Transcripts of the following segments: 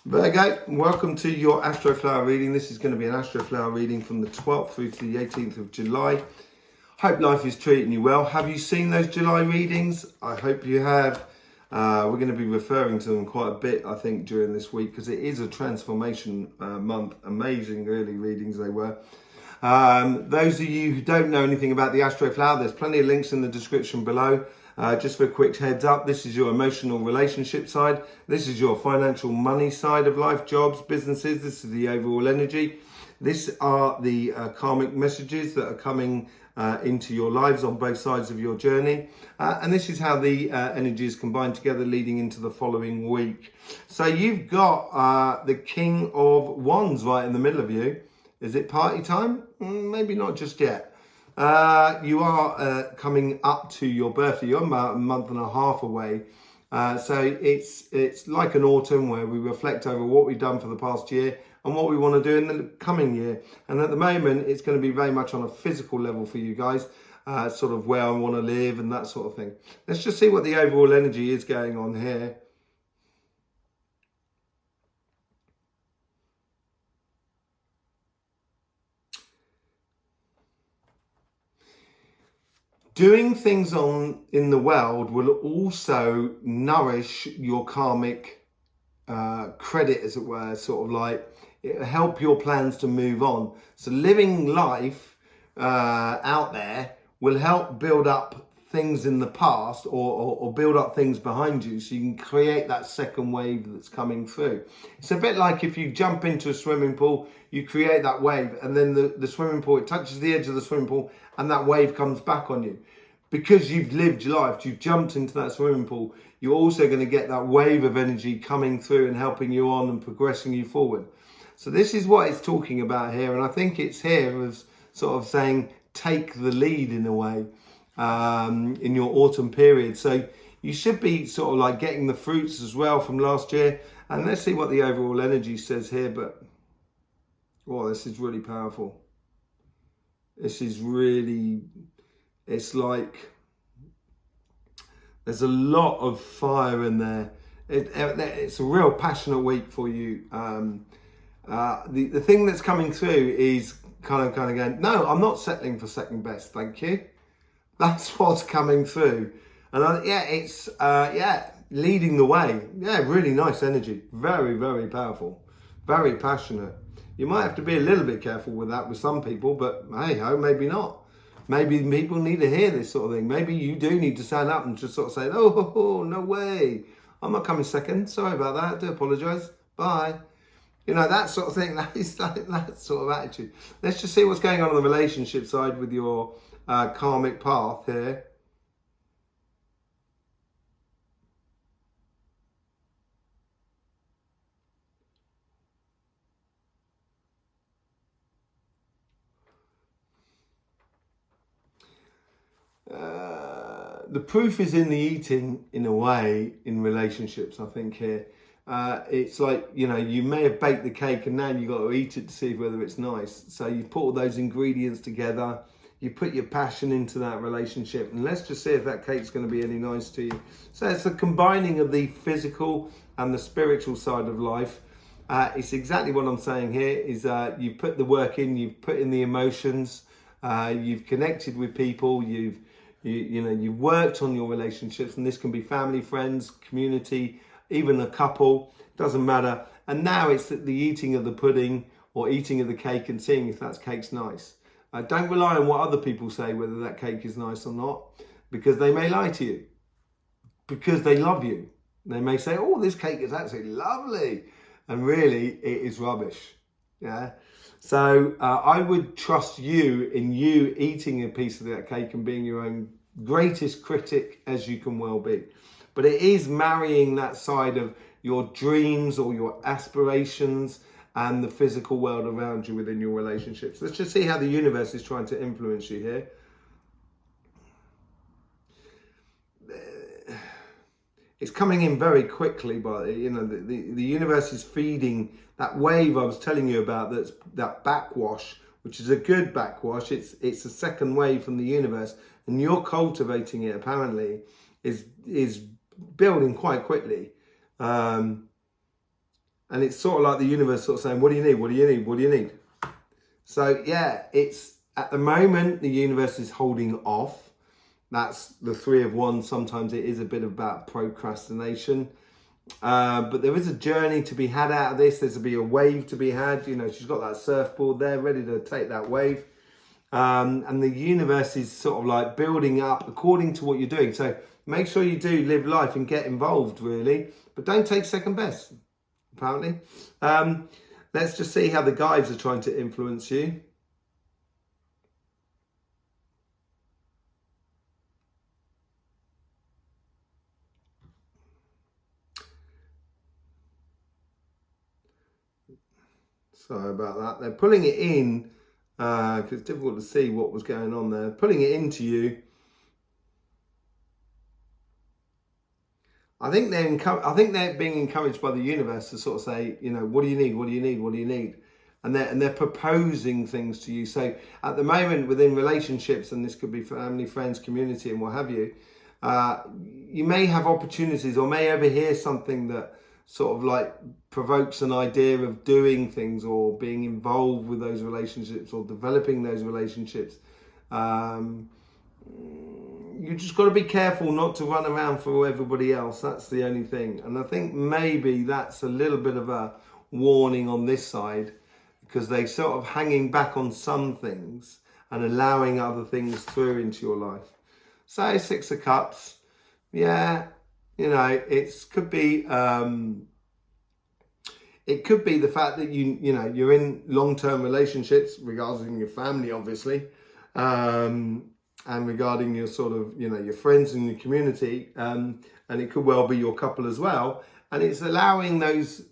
Virgo, welcome to your Astroflower reading. This is going to be an Astroflower reading from the 12th through to the 18th of July. Hope life is treating you well. Have you seen those July readings? I hope you have. We're going to be referring to them quite a bit, I think, during this week because it is a transformation month. Amazing early readings they were. Those of you who don't know anything about the Astroflower, there's plenty of links in the description below. Just for a quick heads up, this is your emotional relationship side. This is your financial money side of life, jobs, businesses. This is the overall energy. These are the karmic messages that are coming into your lives on both sides of your journey. And this is how the energies combine together leading into the following week. So you've got the King of Wands right in the middle of you. Is it party time? Maybe not just yet. You are coming up to your birthday. You're about a month and a half away. So it's like an autumn where we reflect over what we've done for the past year and what we want to do in the coming year. And at the moment, it's going to be very much on a physical level for you guys, sort of where I want to live and that sort of thing. Let's just see what the overall energy is going on here. Doing things in the world will also nourish your karmic credit, as it were, sort of like it'll help your plans to move on. So living life out there will help build up things in the past or build up things behind you so you can create that second wave that's coming through. It's a bit like if you jump into a swimming pool, you create that wave and then the swimming pool, it touches the edge of the swimming pool and that wave comes back on you. Because you've lived your life, you've jumped into that swimming pool, you're also going to get that wave of energy coming through and helping you on and progressing you forward. So this is what it's talking about here. And I think it's here as sort of saying, take the lead in a way in your autumn period. So you should be sort of like getting the fruits as well from last year. And let's see what the overall energy says here. But, oh, this is really powerful. This is really... It's like there's a lot of fire in there. It's a real passionate week for you. The thing that's coming through is kind of going, no, I'm not settling for second best, thank you. That's what's coming through. And it's leading the way. Yeah, really nice energy. Very, very powerful. Very passionate. You might have to be a little bit careful with that with some people, but hey ho, maybe not. Maybe people need to hear this sort of thing. Maybe you do need to stand up and just sort of say, oh, no way. I'm not coming second. Sorry about that. I do apologise. Bye. You know, that sort of thing. That is like that sort of attitude. Let's just see what's going on the relationship side with your karmic path here. The proof is in the eating, in a way, in relationships, I think here. It's like, you know, you may have baked the cake and now you've got to eat it to see whether it's nice. So you put all those ingredients together, you put your passion into that relationship, and let's just see if that cake's going to be any nice to you. So it's the combining of the physical and the spiritual side of life. It's exactly what I'm saying here, is you've put the work in, you've put in the emotions, you've connected with people, you've worked on your relationships, and this can be family, friends, community, even a couple, doesn't matter. And now it's the eating of the pudding or eating of the cake and seeing if that cake's nice. Don't rely on what other people say, whether that cake is nice or not, because they may lie to you, because they love you. They may say, oh, this cake is absolutely lovely. And really, it is rubbish. Yeah. So I would trust you in you eating a piece of that cake and being your own greatest critic as you can well be. But it is marrying that side of your dreams or your aspirations and the physical world around you within your relationships. Let's just see how the universe is trying to influence you here. It's coming in very quickly, but you know the universe is feeding that wave I was telling you about. That's that backwash, which is a good backwash. It's a second wave from the universe, and you're cultivating it. Apparently, is building quite quickly, And it's sort of like the universe sort of saying, what do you need? What do you need? What do you need? So yeah, it's at the moment, the universe is holding off. That's the Three of Wands. Sometimes it is a bit about procrastination. But there is a journey to be had out of this. There's to be a wave to be had. You know, she's got that surfboard there ready to take that wave. And the universe is sort of like building up according to what you're doing. So make sure you do live life and get involved, really. But don't take second best, apparently. Let's just see how the guides are trying to influence you. Sorry about that. They're pulling it in because it's difficult to see what was going on there. Pulling it into you. I think they're being encouraged by the universe to sort of say, you know, what do you need? What do you need? What do you need? And they're proposing things to you. So at the moment within relationships, and this could be family, friends, community, and what have you, you may have opportunities or may overhear something that sort of like provokes an idea of doing things or being involved with those relationships or developing those relationships. You just got to be careful not to run around for everybody else. That's the only thing. And I think maybe that's a little bit of a warning on this side, because they're sort of hanging back on some things and allowing other things through into your life. So Six of Cups, yeah, you know, it could be the fact that you know you're in long-term relationships regarding your family, obviously, and regarding your sort of, you know, your friends and your community, and it could well be your couple as well. And it's allowing those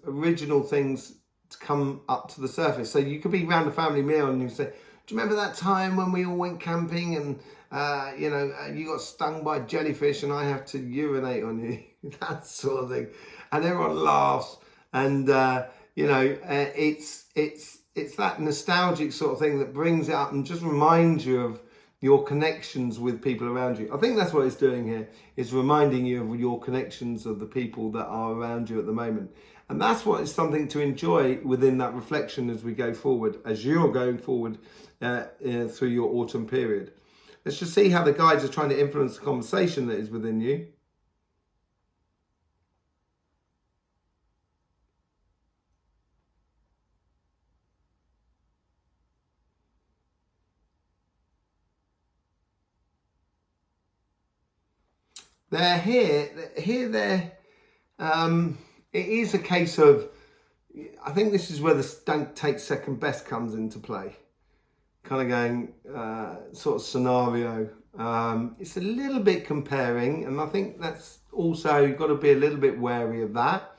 original things to come up to the surface. So you could be around a family meal and you say, do you remember that time when we all went camping and you know, you got stung by jellyfish and I have to urinate on you? That sort of thing. And everyone laughs. And you know, it's that nostalgic sort of thing that brings it up and just reminds you of your connections with people around you. I think that's what it's doing here. It's reminding you of your connections of the people that are around you at the moment. And that's what is something to enjoy within that reflection as we go forward, as you're going forward through your autumn period. Let's just see how the guides are trying to influence the conversation that is within you. They're here, there. It is a case of, I think this is where the don't take second best comes into play. Kind of going, sort of scenario. It's a little bit comparing, and I think that's also, you've got to be a little bit wary of that.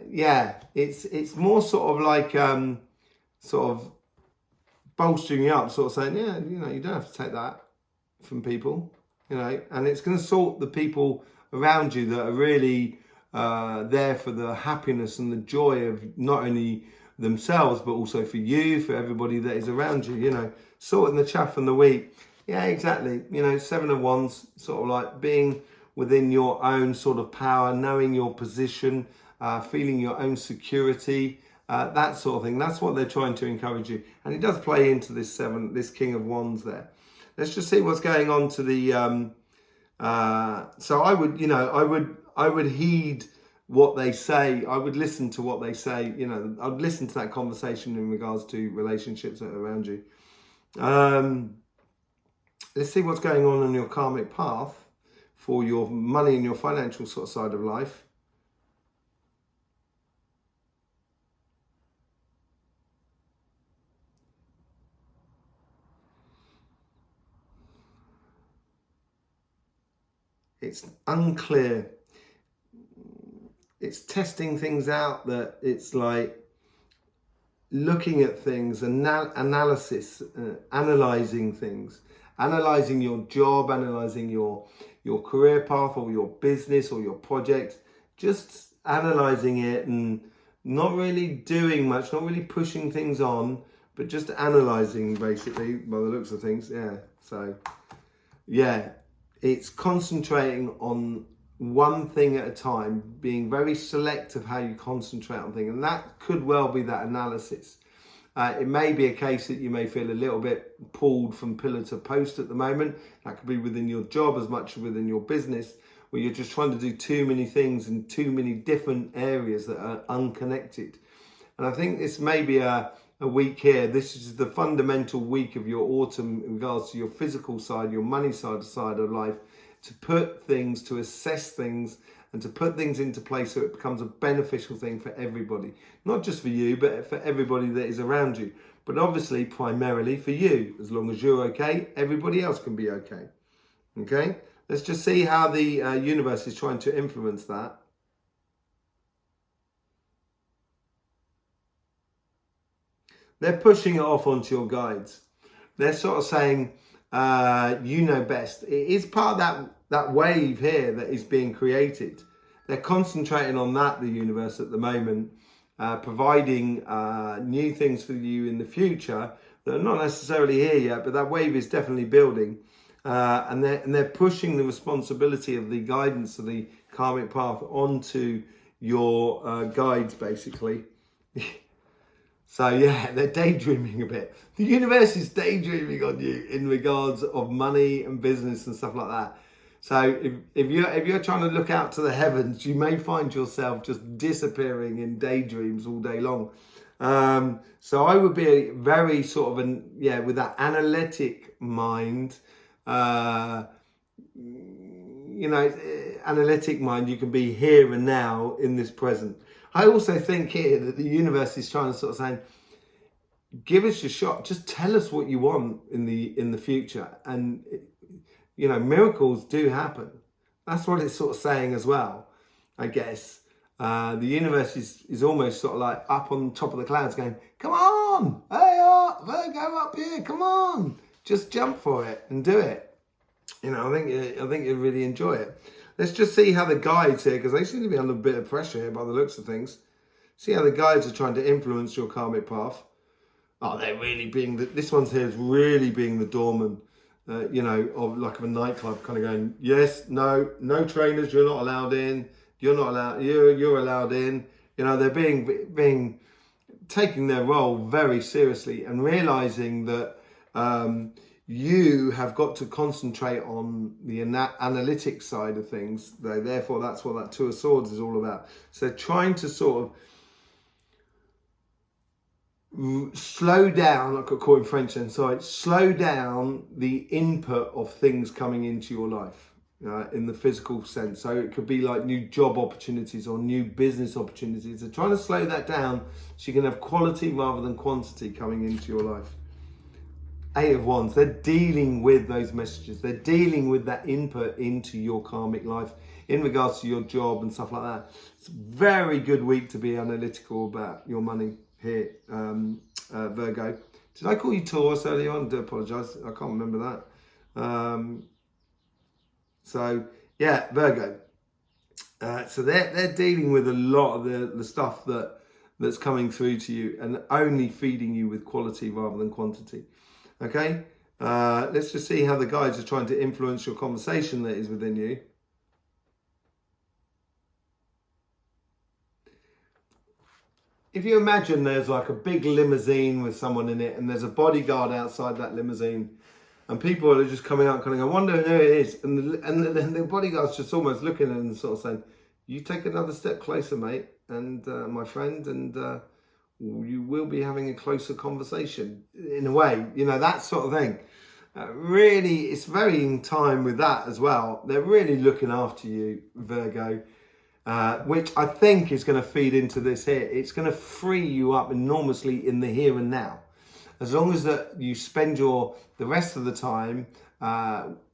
Yeah, it's more sort of like, sort of bolstering you up, sort of saying, yeah, you know, you don't have to take that from people. You know, and it's going to sort the people around you that are really there for the happiness and the joy of not only themselves, but also for you, for everybody that is around you, you know, sorting the chaff and the wheat. Yeah, exactly. You know, Seven of Wands, sort of like being within your own sort of power, knowing your position, feeling your own security, that sort of thing. That's what they're trying to encourage you. And it does play into this King of Wands there. Let's just see what's going on to the, so I would, you know, I would heed what they say. I would listen to what they say, you know, I'd listen to that conversation in regards to relationships that are around you. Let's see what's going on your karmic path for your money and your financial sort of side of life. It's unclear. It's testing things out, that it's like looking at things, analysis, analysing things, analysing your job, analysing your career path or your business or your project, just analysing it and not really doing much, not really pushing things on, but just analysing basically by the looks of things. Yeah, so yeah. It's concentrating on one thing at a time, being very selective how you concentrate on things. And that could well be that analysis. It may be a case that you may feel a little bit pulled from pillar to post at the moment. That could be within your job as much as within your business, where you're just trying to do too many things in too many different areas that are unconnected. And I think this may be a week here. This is the fundamental week of your autumn in regards to your physical side, your money side of life, to put things, to assess things, and to put things into place so it becomes a beneficial thing for everybody. Not just for you, but for everybody that is around you. But obviously, primarily for you. As long as you're okay, everybody else can be okay. Okay? Let's just see how the universe is trying to influence that. They're pushing it off onto your guides. They're sort of saying, you know best. It is part of that wave here that is being created. They're concentrating on that, the universe, at the moment, providing new things for you in the future that are not necessarily here yet, but that wave is definitely building. And they're pushing the responsibility of the guidance of the karmic path onto your guides, basically. So yeah, they're daydreaming a bit. The universe is daydreaming on you in regards of money and business and stuff like that. So if you're trying to look out to the heavens, you may find yourself just disappearing in daydreams all day long. So I would be very sort of with that analytic mind. Analytic mind. You can be here and now in this present. I also think here that the universe is trying to sort of say, give us your shot. Just tell us what you want in the future. And, miracles do happen. That's what it's sort of saying as well, I guess. The universe is almost sort of like up on top of the clouds going, come on, hey, Virgo up here, come on. Just jump for it and do it. I think you'll really enjoy it. Let's just see how the guides here, because they seem to be under a bit of pressure here by the looks of things. See how the guides are trying to influence your karmic path. Oh, they're really being, this one's here is really being the doorman, of a nightclub, kind of going, yes, no trainers, you're not allowed in. You're not allowed, you're allowed in. They're being taking their role very seriously and realizing that you have got to concentrate on the analytic side of things. Therefore, that's what that Two of Swords is all about. So they're trying to sort of slow down, I could call it in French then, sorry, slow down the input of things coming into your life in the physical sense. So it could be like new job opportunities or new business opportunities. They're trying to slow that down so you can have quality rather than quantity coming into your life. Eight of Wands, they're dealing with those messages. They're dealing with that input into your karmic life in regards to your job and stuff like that. It's a very good week to be analytical about your money here, Virgo. Did I call you Taurus earlier on? I do apologise. I can't remember that. So, yeah, Virgo. So they're dealing with a lot of the stuff that's coming through to you and only feeding you with quality rather than quantity. Okay, let's just see how the guides are trying to influence your conversation that is within you. If you imagine there's like a big limousine with someone in it and there's a bodyguard outside that limousine and people are just coming out kind of, I wonder who it is. And the bodyguard's just almost looking at them and sort of saying, you take another step closer, mate, and my friend, and you will be having a closer conversation in a way, that sort of thing. Really, it's very in time with that as well. They're really looking after you, Virgo, which I think is going to feed into this here. It's going to free you up enormously in the here and now. As long as that you spend the rest of the time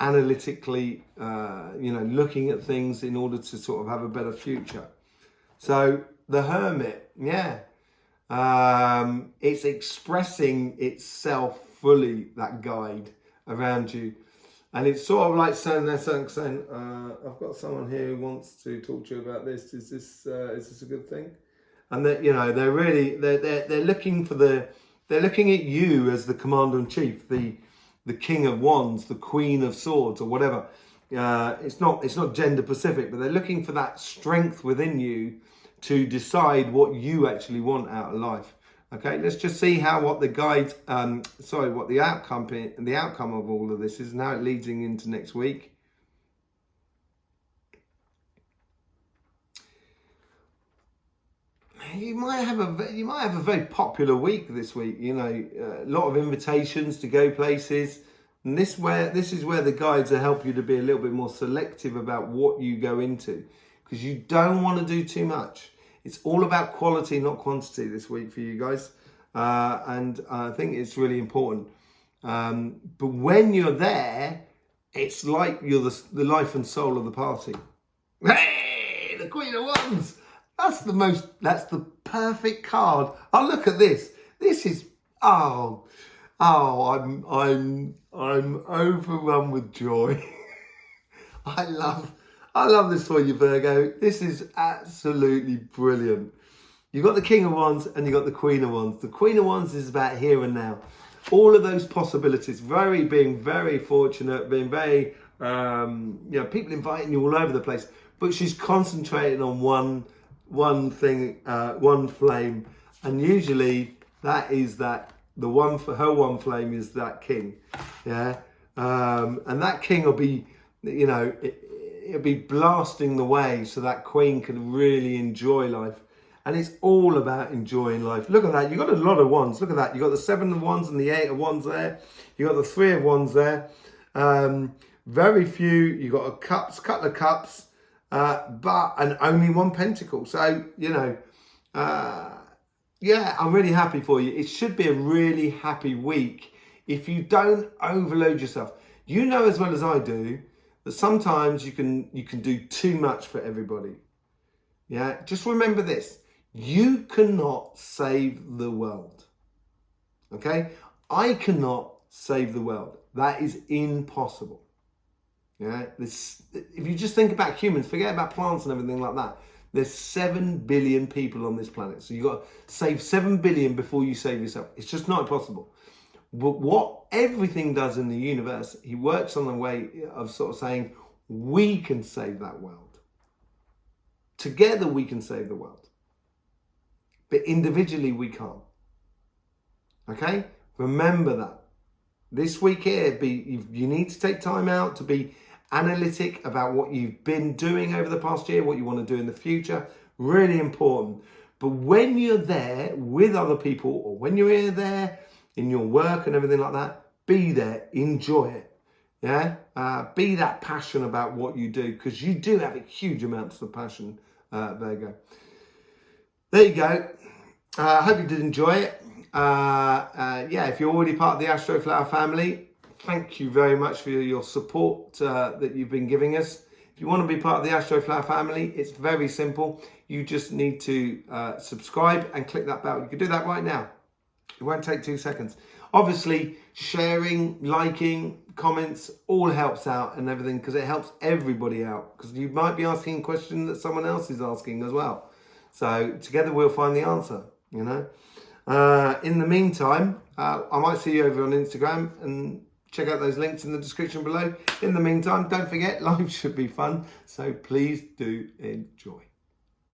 analytically, looking at things in order to sort of have a better future. So the Hermit, yeah. It's expressing itself fully, that guide around you, and it's sort of like saying, I've got someone here who wants to talk to you about this. Is this a good thing? And that they're really they're looking at you as the commander in chief, the King of Wands, the Queen of Swords, or whatever. it's not gender specific, but they're looking for that strength within you to decide what you actually want out of life. Okay, let's just see what the guide, what the outcome of all of this is, and how it leads into next week. You might have a very popular week this week. You know, a lot of invitations to go places. And this is where the guides will help you to be a little bit more selective about what you go into, because you don't want to do too much. It's all about quality, not quantity this week for you guys. And I think it's really important. But when you're there, it's like you're the life and soul of the party. Hey, the Queen of Wands. That's the perfect card. Oh, look at this. This is, I'm overrun with joy. I love this for you, Virgo. This is absolutely brilliant. You've got the King of Wands and you've got the Queen of Wands. The Queen of Wands is about here and now. All of those possibilities, being very fortunate, being very, people inviting you all over the place. But she's concentrating on one thing, one flame. And usually that is the one for her one flame is that king. Yeah. And that king will be, it'll be blasting the way so that queen can really enjoy life. And it's all about enjoying life. Look at that. You've got a lot of wands. Look at that. You've got the 7 of wands and the 8 of wands there. You've got the 3 of wands there. Very few. You've got a couple of cups, and only 1 pentacle. So, I'm really happy for you. It should be a really happy week if you don't overload yourself. You know as well as I do that sometimes you can do too much for everybody. Yeah, just remember this. You cannot save the world. Okay? I cannot save the world. That is impossible. Yeah? If you just think about humans, forget about plants and everything like that. There's 7 billion people on this planet. So you've got to save 7 billion before you save yourself. It's just not possible. But what everything does in the universe, he works on the way of sort of saying, we can save that world. Together we can save the world. But individually we can't. Okay? Remember that. This week here, you need to take time out to be analytic about what you've been doing over the past year, what you want to do in the future. Really important. But when you're there with other people, or when you're there in your work and everything like that, be there, enjoy it. Yeah? Be that passion about what you do, because you do have a huge amounts of passion, Virgo. There you go. I hope you did enjoy it. If you're already part of the Astroflower family, thank you very much for your support that you've been giving us. If you want to be part of the Astroflower family, it's very simple. You just need to subscribe and click that bell. You can do that right now. It won't take 2 seconds. Obviously, sharing, liking, comments, all helps out and everything, because it helps everybody out. Because you might be asking a question that someone else is asking as well. So together we'll find the answer, In the meantime, I might see you over on Instagram, and check out those links in the description below. In the meantime, don't forget, life should be fun. So please do enjoy.